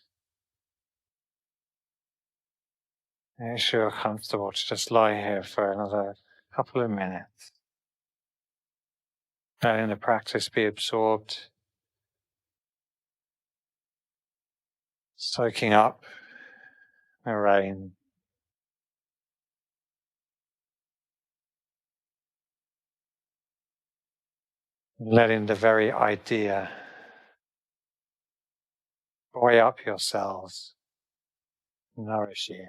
make sure you're comfortable to just lie here for another couple of minutes. Letting the practice be absorbed, soaking up the rain. Letting the very idea buoy up your cells, nourish you.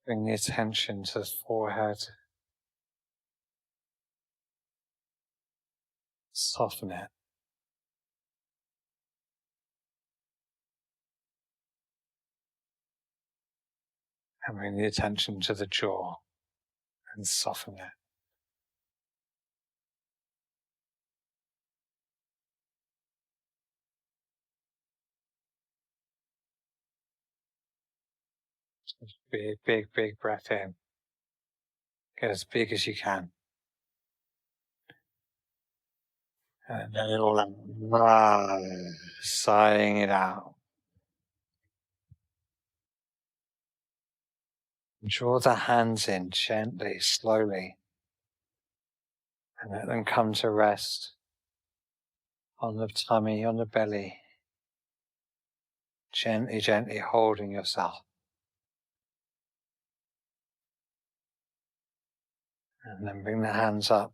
Bring the attention to the forehead, soften it. And bring the attention to the jaw and soften it. Big, big, big breath in. Get as big as you can. And then it all out. Sighing it out. Draw the hands in gently, slowly. And let them come to rest on the tummy, on the belly. Gently, gently holding yourself. And then bring the hands up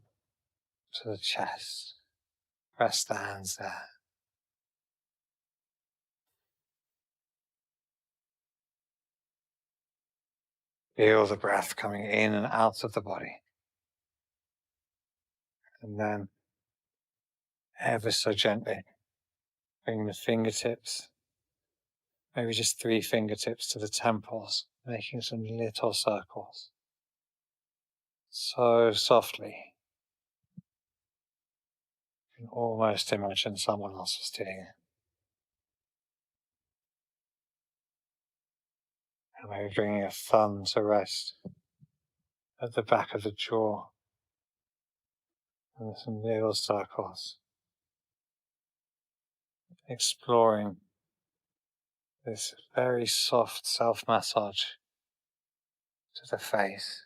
to the chest. Rest the hands there. Feel the breath coming in and out of the body. And then, ever so gently, bring the fingertips, maybe just 3 fingertips to the temples, making some little circles. So softly. can almost imagine someone else was doing it. And maybe bringing a thumb to rest at the back of the jaw and some little circles, exploring this very soft self-massage to the face.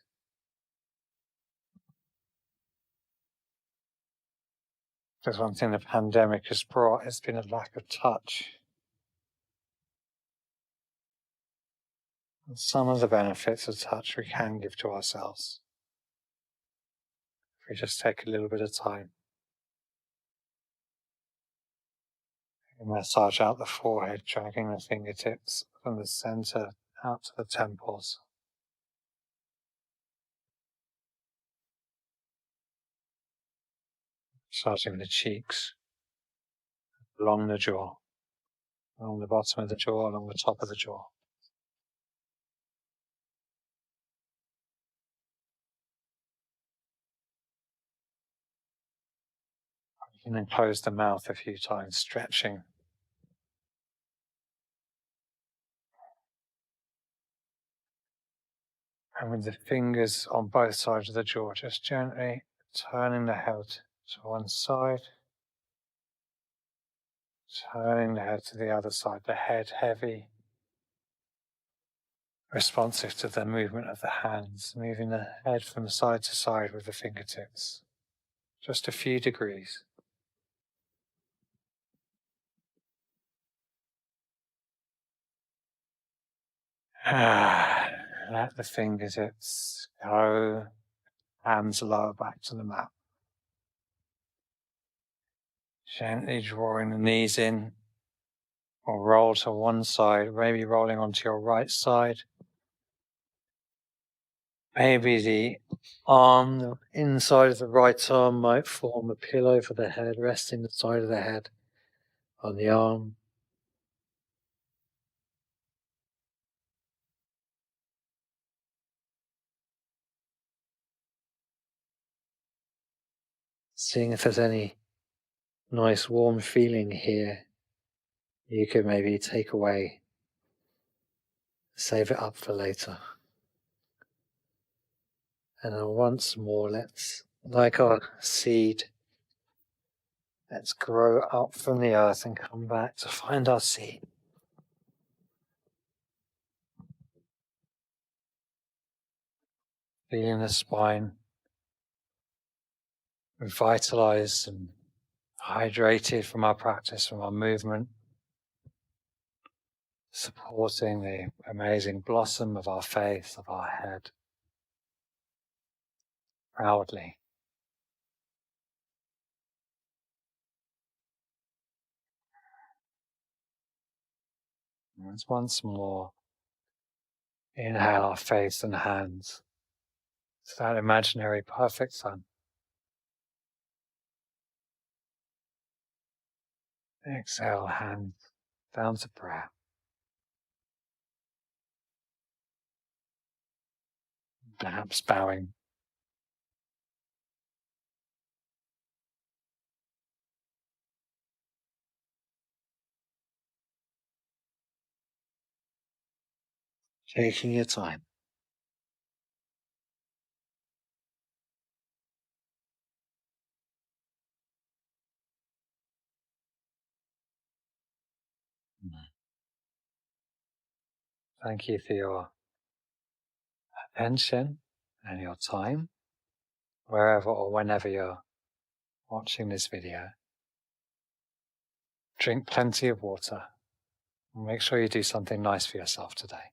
Because one thing the pandemic has brought has been a lack of touch. And some of the benefits of touch we can give to ourselves if we just take a little bit of time. Massage out the forehead, dragging the fingertips from the center out to the temples. Massaging the cheeks, along the jaw, along the bottom of the jaw, along the top of the jaw. You can then close the mouth a few times, stretching. And with the fingers on both sides of the jaw, just gently turning the head to one side, turning the head to the other side, the head heavy, responsive to the movement of the hands, moving the head from side to side with the fingertips, just a few degrees. Let the fingertips go, hands lower back to the mat. Gently drawing the knees in, or roll to one side, maybe rolling onto your right side. Maybe the arm, the inside of the right arm might form a pillow for the head, resting the side of the head on the arm. Seeing if there's any nice warm feeling here you could maybe take away, save it up for later. And then once more, let's, like our seed, let's grow up from the earth and come back to find our seed. Feeling the spine revitalized and hydrated from our practice, from our movement, supporting the amazing blossom of our face, of our head, proudly. And once more, inhale our face and hands to that imaginary perfect sun. Exhale, hands down to prayer. Perhaps bowing. Taking your time. Thank you for your attention and your time, wherever or whenever you're watching this video. Drink plenty of water and make sure you do something nice for yourself today.